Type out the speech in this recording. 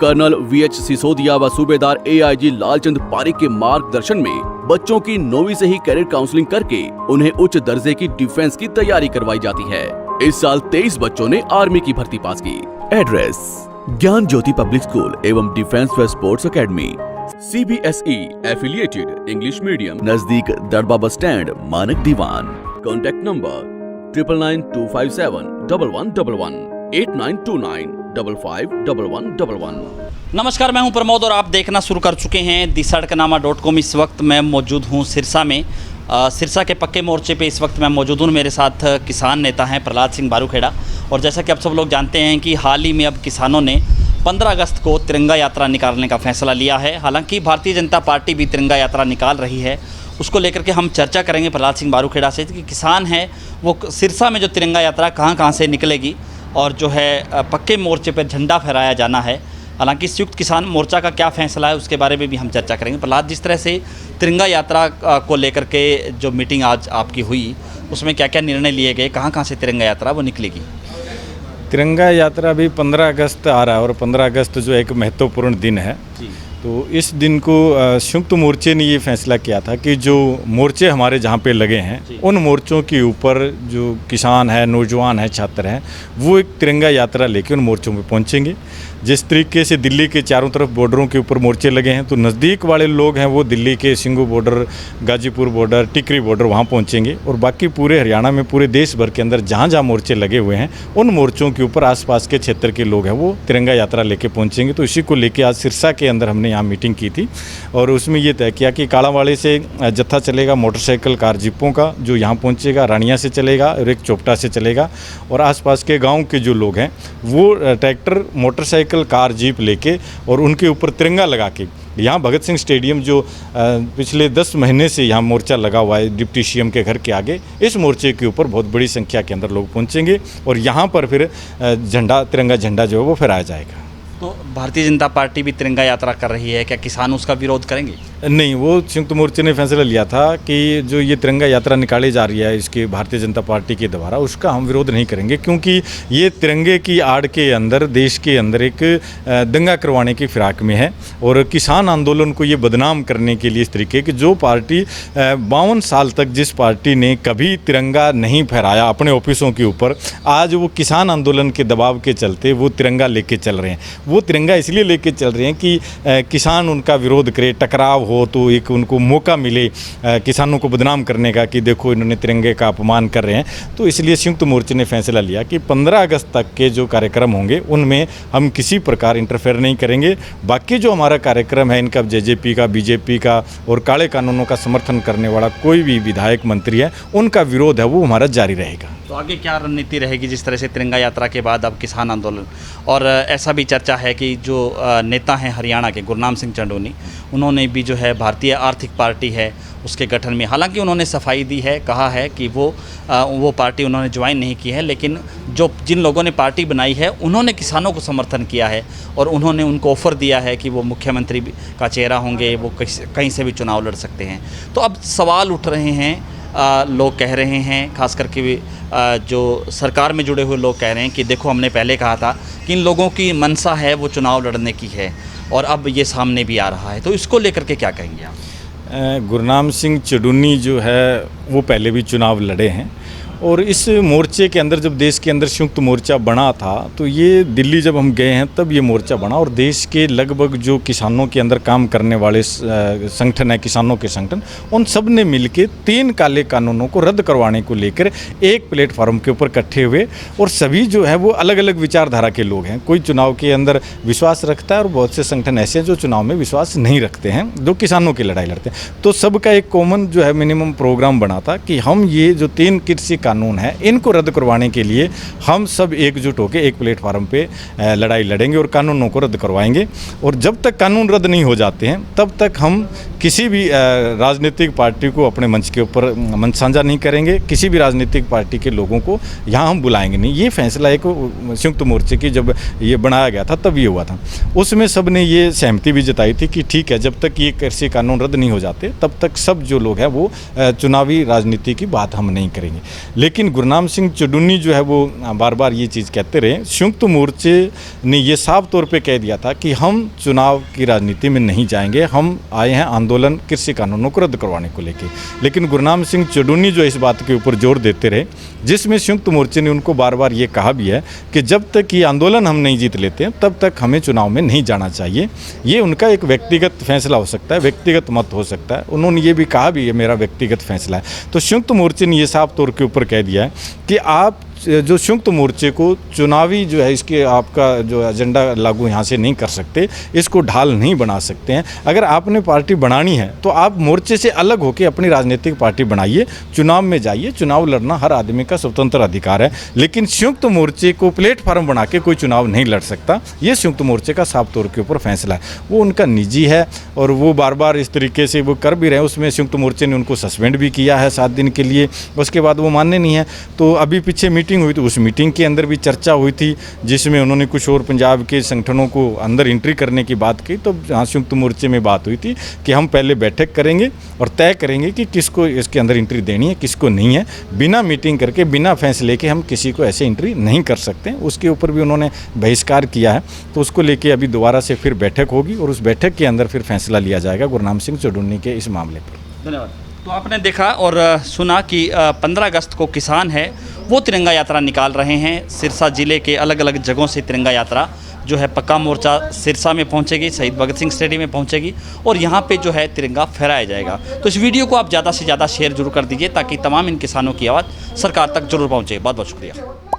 Colonel VH Sisodia व सूबेदार AIG Lalchand Pareek के मार्गदर्शन में बच्चों की 9वीं से ही कैरियर काउंसलिंग करके उन्हें उच्च दर्जे की डिफेंस की तैयारी करवाई जाती है। इस साल 23 बच्चों ने आर्मी की भर्ती पास की। एड्रेस ज्ञान ज्योति पब्लिक स्कूल एवं डिफेंस व sports academy, CBSE affiliated English medium, नजदीक दड़बा बस स्टैंड, मानक दीवान। Contact number 9992571111 8929551111। नमस्कार, मैं हूं प्रमोद और आप देखना शुरू कर चुके हैं दी-सड़कनामा.com। इस वक्त मैं मौजूद हूं सिरसा में। सिरसा के पक्के मोर्चे पे इस वक्त मैं मौजूद हूं। मेरे साथ किसान नेता हैं प्रहलाद सिंह बारूखेड़ा। और जैसा कि आप सब लोग जानते हैं कि हाल ही में अब किसानों ने 15 अगस्त को तिरंगा यात्रा निकालने का फैसला लिया है। हालांकि भारतीय जनता पार्टी भी तिरंगा यात्रा निकाल रही है, उसको लेकर के हम चर्चा करेंगे प्रहलाद सिंह बारूखेड़ा से कि किसान हैं वो सिरसा में जो तिरंगा यात्रा कहाँ से निकलेगी और जो है पक्के मोर्चे पर झंडा फहराया जाना है। हालांकि संयुक्त किसान मोर्चा का क्या फैसला है उसके बारे में भी हम चर्चा करेंगे। प्रहलाद, जिस तरह से तिरंगा यात्रा को लेकर के जो मीटिंग आज आपकी हुई उसमें क्या क्या निर्णय लिए गए, कहाँ से तिरंगा यात्रा वो निकलेगी? तिरंगा यात्रा अभी 15 अगस्त आ रहा है और 15 अगस्त जो एक महत्वपूर्ण दिन है जी। तो इस दिन को संयुक्त मोर्चे ने ये फैसला किया था कि जो मोर्चे हमारे जहाँ पे लगे हैं उन मोर्चों के ऊपर जो किसान है, नौजवान है, छात्र हैं, वो एक तिरंगा यात्रा लेके उन मोर्चों पे पहुँचेंगे। जिस तरीके से दिल्ली के चारों तरफ बॉर्डरों के ऊपर मोर्चे लगे हैं, तो नज़दीक वाले लोग हैं वो दिल्ली के सिंघू बॉर्डर, गाजीपुर बॉर्डर, टिकरी बॉर्डर वहाँ पहुँचेंगे। और बाकी पूरे हरियाणा में, पूरे देश भर के अंदर जहाँ जहाँ मोर्चे लगे हुए हैं उन मोर्चों के ऊपर आसपास के क्षेत्र के लोग हैं वो तिरंगा यात्रा लेके पहुँचेंगे। तो इसी को लेके आज सिरसा के अंदर हमने यहाँ मीटिंग की थी और उसमें ये तय किया कि कालावाड़ी से जत्था चलेगा मोटरसाइकिल, कार, जीपों का, जो यहाँ पहुँचेगा रानिया से चलेगा और एक चोपटा से चलेगा। और आसपास के गाँव के जो लोग हैं वो ट्रैक्टर, मोटरसाइकिल, कार, जीप लेके और उनके ऊपर तिरंगा लगा के यहाँ भगत सिंह स्टेडियम जो पिछले 10 महीने से यहाँ मोर्चा लगा हुआ है डिप्टी CM के घर के आगे, इस मोर्चे के ऊपर बहुत बड़ी संख्या के अंदर लोग पहुँचेंगे और यहाँ पर फिर तिरंगा झंडा जो है वो फहराया जाएगा। तो भारतीय जनता पार्टी भी तिरंगा यात्रा कर रही है, क्या किसान उसका विरोध करेंगे? नहीं, वो संयुक्त मोर्चे ने फैसला लिया था कि जो ये तिरंगा यात्रा निकाली जा रही है इसके भारतीय जनता पार्टी के द्वारा, उसका हम विरोध नहीं करेंगे, क्योंकि ये तिरंगे की आड़ के अंदर देश के अंदर एक दंगा करवाने की फिराक में है और किसान आंदोलन को ये बदनाम करने के लिए इस तरीके की जो पार्टी 52 साल तक जिस पार्टी ने कभी तिरंगा नहीं फहराया अपने ऑफिसों के ऊपर, आज वो किसान आंदोलन के दबाव के चलते वो तिरंगा लेके चल रहे हैं। वो तिरंगा इसलिए लेके चल रहे हैं कि किसान उनका विरोध करे, टकराव हो तो एक उनको मौका मिले किसानों को बदनाम करने का कि देखो इन्होंने तिरंगे का अपमान कर रहे हैं। तो इसलिए संयुक्त मोर्चे ने फैसला लिया कि 15 अगस्त तक के जो कार्यक्रम होंगे उनमें हम किसी प्रकार इंटरफेयर नहीं करेंगे। बाकी जो हमारा कार्यक्रम है इनका JJP का, BJP का और काले कानूनों का समर्थन करने वाला कोई भी विधायक, मंत्री है, उनका विरोध है वो हमारा जारी रहेगा। तो आगे क्या रणनीति रहेगी जिस तरह से तिरंगा यात्रा के बाद अब किसान आंदोलन? और ऐसा भी चर्चा है कि जो नेता हैं हरियाणा के गुरनाम सिंह चंडोनी, उन्होंने भी जो है भारतीय आर्थिक पार्टी है उसके गठन में, हालांकि उन्होंने सफाई दी है, कहा है कि वो पार्टी उन्होंने ज्वाइन नहीं की है, लेकिन जिन लोगों ने पार्टी बनाई है उन्होंने किसानों को समर्थन किया है और उन्होंने उनको ऑफ़र दिया है कि वो मुख्यमंत्री का चेहरा होंगे, वो कहीं से भी चुनाव लड़ सकते हैं। तो अब सवाल उठ रहे हैं, लोग कह रहे हैं, खास करके जो सरकार में जुड़े हुए लोग कह रहे हैं कि देखो हमने पहले कहा था कि इन लोगों की मंशा है वो चुनाव लड़ने की है और अब ये सामने भी आ रहा है। तो इसको लेकर के क्या कहेंगे आप? गुरनाम सिंह चंडोनी जो है वो पहले भी चुनाव लड़े हैं और इस मोर्चे के अंदर जब देश के अंदर संयुक्त मोर्चा बना था तो ये दिल्ली जब हम गए हैं तब ये मोर्चा बना और देश के लगभग जो किसानों के अंदर काम करने वाले संगठन है, किसानों के संगठन, उन सब ने मिलके 3 काले कानूनों को रद्द करवाने को लेकर एक प्लेटफॉर्म के ऊपर इकट्ठे हुए और सभी जो है वो अलग अलग विचारधारा के लोग हैं। कोई चुनाव के अंदर विश्वास रखता है और बहुत से संगठन ऐसे हैं जो चुनाव में विश्वास नहीं रखते हैं, जो किसानों की लड़ाई लड़ते हैं। तो सबका एक कॉमन जो है मिनिमम प्रोग्राम बना था कि हम ये जो 3 कृषि कानून है इनको रद्द करवाने के लिए हम सब एकजुट होकर एक प्लेटफार्म पे लड़ाई लड़ेंगे और कानूनों को रद्द करवाएंगे। और जब तक कानून रद्द नहीं हो जाते हैं तब तक हम किसी भी राजनीतिक पार्टी को अपने मंच के ऊपर मंच साझा नहीं करेंगे, किसी भी राजनीतिक पार्टी के लोगों को यहाँ हम बुलाएंगे नहीं। ये फैसला एक संयुक्त मोर्चे की जब ये बनाया गया था तब ये हुआ था, उसमें सब ने ये सहमति भी जताई थी कि ठीक है जब तक ये कृषि कानून रद्द नहीं हो जाते तब तक सब जो लोग हैं वो चुनावी राजनीति की बात हम नहीं करेंगे। लेकिन गुरनाम सिंह चुडुन्नी जो है वो बार बार ये चीज़ कहते रहे। संयुक्त मोर्चे ने ये साफ तौर पे कह दिया था कि हम चुनाव की राजनीति में नहीं जाएंगे, हम आए हैं आंदोलन कृषि कानूनों को रद्द करवाने को लेके। लेकिन गुरनाम सिंह चुडुन्नी जो इस बात के ऊपर जोर देते रहे, जिसमें संयुक्त मोर्चे ने उनको बार बार ये कहा भी है कि जब तक ये आंदोलन हम नहीं जीत लेते हैं तब तक हमें चुनाव में नहीं जाना चाहिए। ये उनका एक व्यक्तिगत फैसला हो सकता है, व्यक्तिगत मत हो सकता है। उन्होंने ये भी कहा भी ये मेरा व्यक्तिगत फैसला है। तो संयुक्त मोर्चे ने ये साफ तौर के ऊपर कह दिया है कि आप जो संयुक्त मोर्चे को चुनावी जो है इसके आपका जो एजेंडा लागू यहाँ से नहीं कर सकते, इसको ढाल नहीं बना सकते हैं। अगर आपने पार्टी बनानी है तो आप मोर्चे से अलग होकर अपनी राजनीतिक पार्टी बनाइए, चुनाव में जाइए। चुनाव लड़ना हर आदमी का स्वतंत्र अधिकार है, लेकिन संयुक्त मोर्चे को प्लेटफार्म बना के कोई चुनाव नहीं लड़ सकता। ये संयुक्त मोर्चे का साफ तौर के ऊपर फैसला है, वो उनका निजी है और वो बार बार इस तरीके से वो कर भी रहे हैं। उसमें संयुक्त मोर्चे ने उनको सस्पेंड भी किया है 7 दिन के लिए, उसके बाद वो मानने नहीं है। तो अभी पीछे मीटिंग हुई तो उस मीटिंग के अंदर भी चर्चा हुई थी, जिसमें उन्होंने कुछ और पंजाब के संगठनों को अंदर एंट्री करने की बात की। तो हाँ, संयुक्त मोर्चे में बात हुई थी कि हम पहले बैठक करेंगे और तय करेंगे कि किसको इसके अंदर एंट्री देनी है, किसको नहीं है। बिना मीटिंग करके, बिना फैसले के हम किसी को ऐसे एंट्री नहीं कर सकते। उसके ऊपर भी उन्होंने बहिष्कार किया है। तो उसको लेके अभी दोबारा से फिर बैठक होगी और उस बैठक के अंदर फिर फैसला लिया जाएगा गुरनाम सिंह चुडुन्नी के इस मामले पर। धन्यवाद। तो आपने देखा और सुना कि 15 अगस्त को किसान है वो तिरंगा यात्रा निकाल रहे हैं। सिरसा जिले के अलग अलग जगहों से तिरंगा यात्रा जो है पक्का मोर्चा सिरसा में पहुंचेगी, शहीद भगत सिंह स्टेडियम में पहुंचेगी और यहाँ पे जो है तिरंगा फहराया जाएगा। तो इस वीडियो को आप ज़्यादा से ज़्यादा शेयर जरूर कर दीजिए ताकि तमाम इन किसानों की आवाज़ सरकार तक जरूर पहुँचे। बहुत बहुत शुक्रिया।